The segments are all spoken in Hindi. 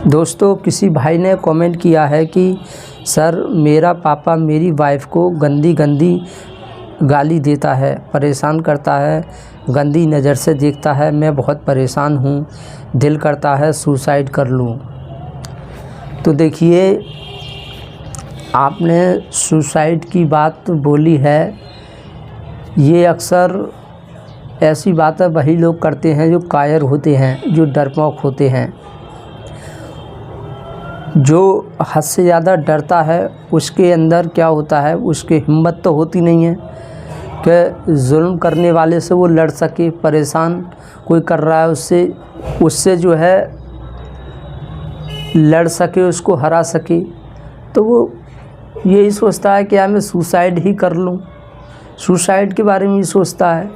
दोस्तों, किसी भाई ने कमेंट किया है कि सर मेरा पापा मेरी वाइफ को गंदी गंदी गाली देता है, परेशान करता है, गंदी नज़र से देखता है। मैं बहुत परेशान हूँ, दिल करता है सुसाइड कर लूँ। तो देखिए, आपने सुसाइड की बात बोली है। ये अक्सर ऐसी बातें वही लोग करते हैं जो कायर होते हैं, जो डरपोक होते हैं। जो हद से ज़्यादा डरता है उसके अंदर क्या होता है, उसकी हिम्मत तो होती नहीं है कि जुल्म करने वाले से वो लड़ सके। परेशान कोई कर रहा है उससे जो है लड़ सके, उसको हरा सके। तो वो यही सोचता है कि यार मैं सुसाइड ही कर लूँ, सुसाइड के बारे में ही सोचता है।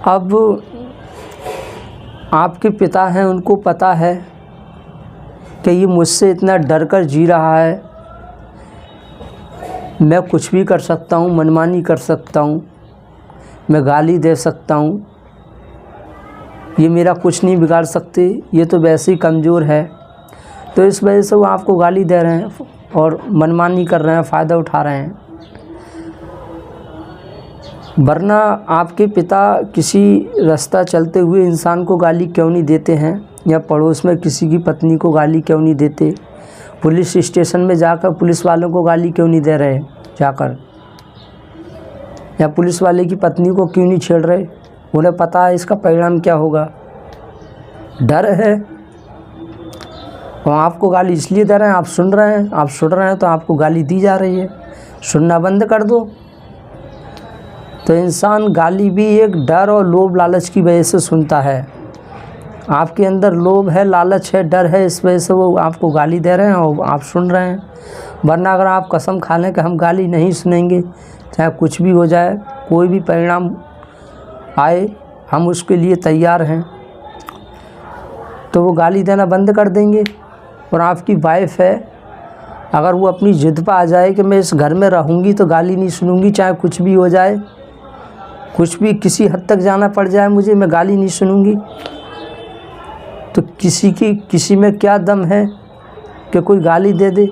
अब आपके पिता हैं, उनको पता है कि ये मुझसे इतना डर कर जी रहा है, मैं कुछ भी कर सकता हूँ, मनमानी कर सकता हूँ, मैं गाली दे सकता हूँ, ये मेरा कुछ नहीं बिगाड़ सकते, ये तो वैसे ही कमज़ोर है। तो इस वजह से वो आपको गाली दे रहे हैं और मनमानी कर रहे हैं, फ़ायदा उठा रहे हैं। वरना आपके पिता किसी रास्ता चलते हुए इंसान को गाली क्यों नहीं देते हैं, या पड़ोस में किसी की पत्नी को गाली क्यों नहीं देते, पुलिस स्टेशन में जाकर पुलिस वालों को गाली क्यों नहीं दे रहे जाकर, या पुलिस वाले की पत्नी को क्यों नहीं छेड़ रहे। उन्हें पता है इसका परिणाम क्या होगा, डर है। और आपको गाली इसलिए दे रहे हैं, आप सुन रहे हैं तो आपको गाली दी जा रही है, सुनना बंद कर दो। तो इंसान गाली भी एक डर और लोभ लालच की वजह से सुनता है। आपके अंदर लोभ है, लालच है, डर है, इस वजह से वो आपको गाली दे रहे हैं और आप सुन रहे हैं। वरना अगर आप कसम खा लें कि हम गाली नहीं सुनेंगे, चाहे कुछ भी हो जाए, कोई भी परिणाम आए, हम उसके लिए तैयार हैं, तो वो गाली देना बंद कर देंगे। और आपकी वाइफ है, अगर वो अपनी ज़िद पर आ जाए कि मैं इस घर में रहूँगी तो गाली नहीं सुनूंगी, चाहे कुछ भी हो जाए, कुछ भी किसी हद तक जाना पड़ जाए मुझे, मैं गाली नहीं सुनूंगी, तो किसी में क्या दम है कि कोई गाली दे दे।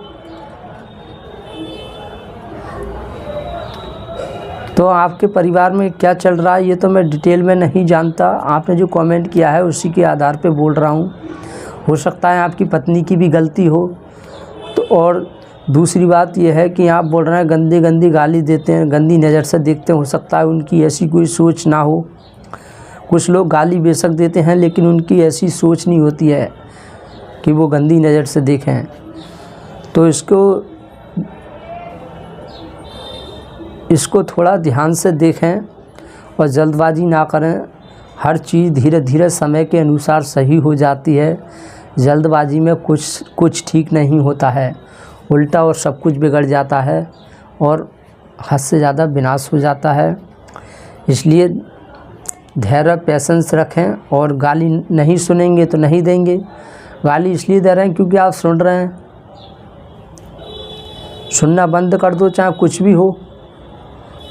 तो आपके परिवार में क्या चल रहा है ये तो मैं डिटेल में नहीं जानता। आपने जो कमेंट किया है उसी के आधार पे बोल रहा हूँ। हो सकता है आपकी पत्नी की भी गलती हो। तो और दूसरी बात यह है कि आप बोल रहे हैं गंदी गंदी गाली देते हैं, गंदी नज़र से देखते हैं। हो सकता है उनकी ऐसी कोई सोच ना हो। कुछ लोग गाली बेशक देते हैं लेकिन उनकी ऐसी सोच नहीं होती है कि वो गंदी नज़र से देखें। तो इसको थोड़ा ध्यान से देखें और जल्दबाजी ना करें। हर चीज़ धीरे धीरे समय के अनुसार सही हो जाती है। जल्दबाजी में कुछ ठीक नहीं होता है, उल्टा और सब कुछ बिगड़ जाता है और हद से ज़्यादा विनाश हो जाता है। इसलिए धैर्य, पेशेंस रखें और गाली नहीं सुनेंगे तो नहीं देंगे। गाली इसलिए दे रहे हैं क्योंकि आप सुन रहे हैं, सुनना बंद कर दो, चाहे कुछ भी हो।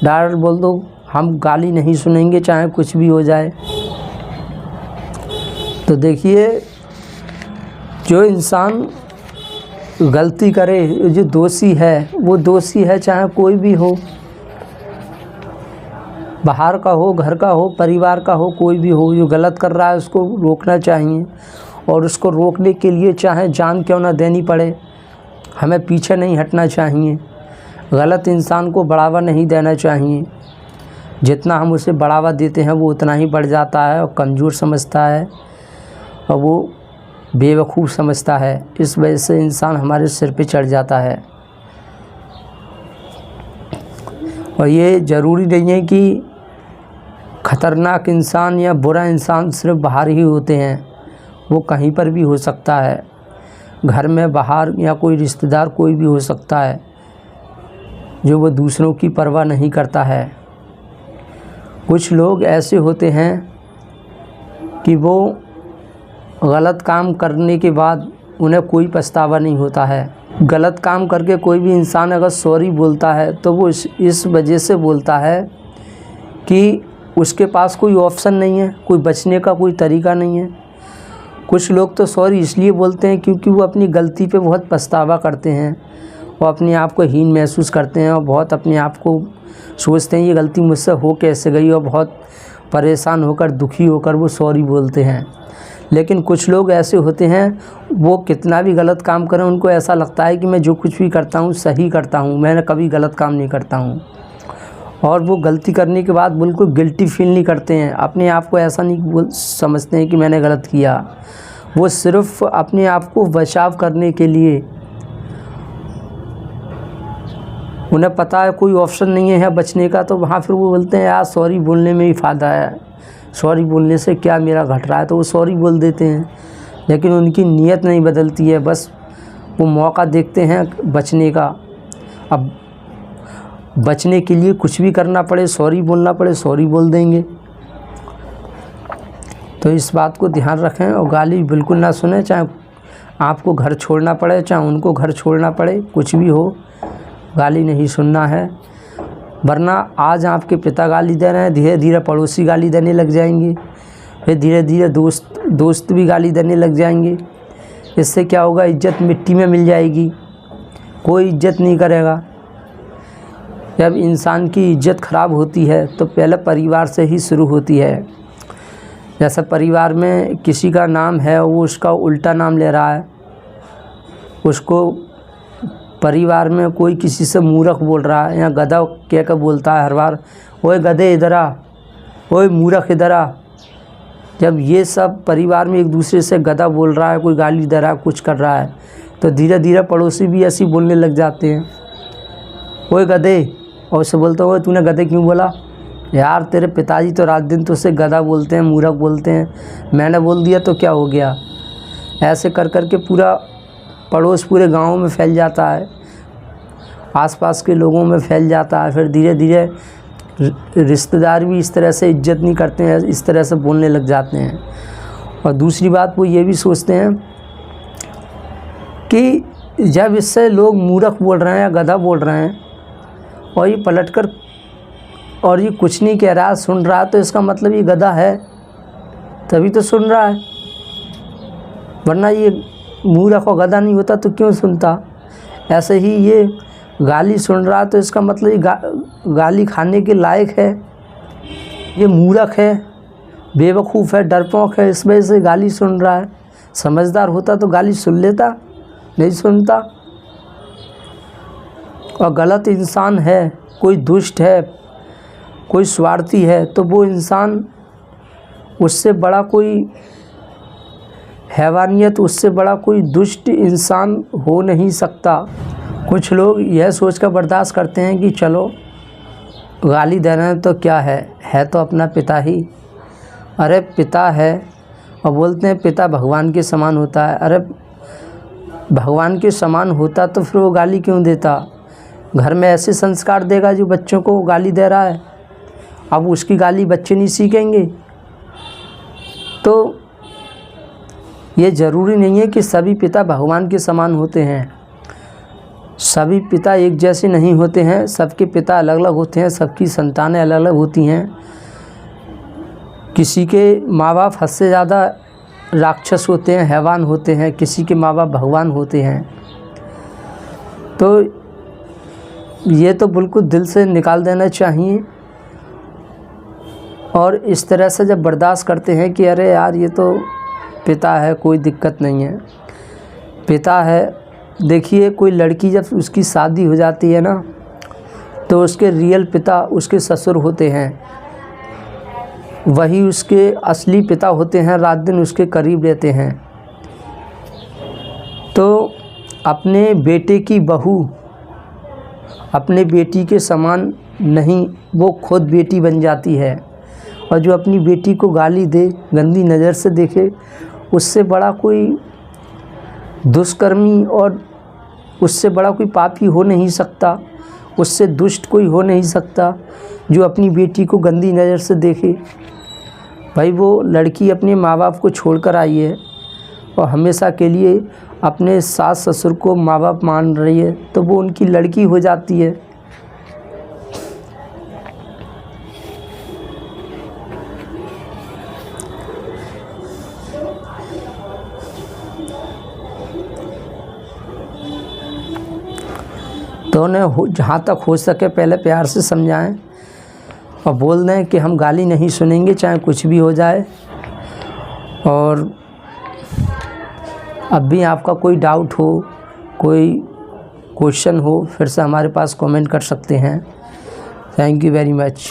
डायरेक्ट बोल दो हम गाली नहीं सुनेंगे चाहे कुछ भी हो जाए। तो देखिए, जो इंसान गलती करे, जो दोषी है वो दोषी है, चाहे कोई भी हो, बाहर का हो, घर का हो, परिवार का हो, कोई भी हो। जो गलत कर रहा है उसको रोकना चाहिए और उसको रोकने के लिए चाहे जान क्यों ना देनी पड़े, हमें पीछे नहीं हटना चाहिए। गलत इंसान को बढ़ावा नहीं देना चाहिए। जितना हम उसे बढ़ावा देते हैं वो उतना ही बढ़ जाता है और कमज़ोर समझता है और वो बेवकूफ़ समझता है। इस वजह से इंसान हमारे सिर पे चढ़ जाता है। और ये ज़रूरी नहीं है कि ख़तरनाक इंसान या बुरा इंसान सिर्फ बाहर ही होते हैं, वो कहीं पर भी हो सकता है। घर में, बाहर, या कोई रिश्तेदार कोई भी हो सकता है जो वो दूसरों की परवाह नहीं करता है। कुछ लोग ऐसे होते हैं कि वो गलत काम करने के बाद उन्हें कोई पछतावा नहीं होता है। गलत काम करके कोई भी इंसान अगर सॉरी बोलता है तो वो इस वजह से बोलता है कि उसके पास कोई ऑप्शन नहीं है, कोई बचने का कोई तरीका नहीं है। कुछ लोग तो सॉरी इसलिए बोलते हैं क्योंकि वो अपनी गलती पे बहुत पछतावा करते हैं, वो अपने आप को हीन महसूस करते हैं और बहुत अपने आप को सोचते हैं ये गलती मुझसे हो कैसे गई, और बहुत परेशान होकर दुखी होकर वो सॉरी बोलते हैं। लेकिन कुछ लोग ऐसे होते हैं, वो कितना भी गलत काम करें उनको ऐसा लगता है कि मैं जो कुछ भी करता हूँ सही करता हूँ, मैं कभी गलत काम नहीं करता हूँ, और वो गलती करने के बाद बिल्कुल गिल्टी फील नहीं करते हैं, अपने आप को ऐसा नहीं समझते हैं कि मैंने गलत किया। वो सिर्फ अपने आप को बचाव करने के लिए, उन्हें पता है कोई ऑप्शन नहीं है बचने का, तो वहाँ फिर वो बोलते हैं यार सॉरी बोलने में ही फ़ायदा है, सॉरी बोलने से क्या मेरा घट रहा है, तो वो सॉरी बोल देते हैं। लेकिन उनकी नीयत नहीं बदलती है, बस वो मौका देखते हैं बचने का। अब बचने के लिए कुछ भी करना पड़े, सॉरी बोलना पड़े, सॉरी बोल देंगे। तो इस बात को ध्यान रखें और गाली बिल्कुल ना सुने, चाहे आपको घर छोड़ना पड़े, चाहे उनको घर छोड़ना पड़े, कुछ भी हो गाली नहीं सुनना है। वरना आज आपके पिता गाली दे रहे हैं, धीरे धीरे पड़ोसी गाली देने लग जाएंगे, फिर धीरे धीरे दोस्त भी गाली देने लग जाएंगे। इससे क्या होगा, इज्जत मिट्टी में मिल जाएगी, कोई इज्जत नहीं करेगा। जब इंसान की इज्जत ख़राब होती है तो पहले परिवार से ही शुरू होती है। जैसे परिवार में किसी का नाम है, वो उसका उल्टा नाम ले रहा है, उसको परिवार में कोई किसी से मूर्ख बोल रहा है या गधा कह कर बोलता है हर बार, ओए गधे इधर आ, ओए मूर्ख इधर आ। जब ये सब परिवार में एक दूसरे से गधा बोल रहा है, कोई गाली दे रहा है, कुछ कर रहा है, तो धीरे धीरे पड़ोसी भी ऐसी बोलने लग जाते हैं, ओए गधे, और उससे बोलते हो तूने गधे क्यों बोला, यार तेरे पिताजी तो रात दिन तो उससे गधा बोलते हैं, मूर्ख बोलते हैं, मैंने बोल दिया तो क्या हो गया। ऐसे कर कर के पूरा पड़ोस पूरे गांव में फैल जाता है, आसपास के लोगों में फैल जाता है। फिर धीरे धीरे रिश्तेदार भी इस तरह से इज्जत नहीं करते हैं, इस तरह से बोलने लग जाते हैं। और दूसरी बात वो ये भी सोचते हैं कि जब इससे लोग मूर्ख बोल रहे हैं या गधा बोल रहे हैं और ये पलटकर और ये कुछ नहीं कह रहा, सुन रहा, तो इसका मतलब ये गधा है, तभी तो सुन रहा है, वरना ये मूर्ख और गधा नहीं होता तो क्यों सुनता। ऐसे ही ये गाली सुन रहा तो इसका मतलब ये गाली खाने के लायक है, ये मूर्ख है, बेवकूफ़ है, डरपोक है, इस वजह से गाली सुन रहा है। समझदार होता तो गाली सुन लेता, नहीं सुनता। और गलत इंसान है, कोई दुष्ट है, कोई स्वार्थी है, तो वो इंसान, उससे बड़ा कोई हैवानियत, उससे बड़ा कोई दुष्ट इंसान हो नहीं सकता। कुछ लोग यह सोचकर बर्दाश्त करते हैं कि चलो गाली दे रहे हैं तो क्या है तो अपना पिता ही। अरे पिता है, और बोलते हैं पिता भगवान के समान होता है। अरे भगवान के समान होता तो फिर वो गाली क्यों देता। घर में ऐसे संस्कार देगा जो बच्चों को गाली दे रहा है, अब उसकी गाली बच्चे नहीं सीखेंगे। तो ये ज़रूरी नहीं है कि सभी पिता भगवान के समान होते हैं, सभी पिता एक जैसे नहीं होते हैं, सबके पिता अलग अलग होते हैं, सबकी संतानें अलग अलग होती हैं। किसी के माँ बाप हद से ज़्यादा राक्षस होते हैं, हैवान होते हैं, किसी के माँ बाप भगवान होते हैं। तो ये तो बिल्कुल दिल से निकाल देना चाहिए। और इस तरह से जब बर्दाश्त करते हैं कि अरे यार ये तो पिता है, कोई दिक्कत नहीं है, पिता है। देखिए कोई लड़की जब उसकी शादी हो जाती है ना, तो उसके रियल पिता उसके ससुर होते हैं, वही उसके असली पिता होते हैं, रात दिन उसके करीब रहते हैं। तो अपने बेटे की बहू अपने बेटी के समान नहीं, वो खुद बेटी बन जाती है। और जो अपनी बेटी को गाली दे, गंदी नज़र से देखे, उससे बड़ा कोई दुष्कर्मी और उससे बड़ा कोई पापी हो नहीं सकता, उससे दुष्ट कोई हो नहीं सकता जो अपनी बेटी को गंदी नज़र से देखे। भाई वो लड़की अपने माँ बाप को छोड़कर आई है और हमेशा के लिए अपने सास ससुर को माँ बाप मान रही है, तो वो उनकी लड़की हो जाती है। तो उन्हें जहाँ तक हो सके पहले प्यार से समझाएं और बोल दें कि हम गाली नहीं सुनेंगे चाहे कुछ भी हो जाए। और अब भी आपका कोई डाउट हो, कोई क्वेश्चन हो, फिर से हमारे पास कमेंट कर सकते हैं। Thank you very much.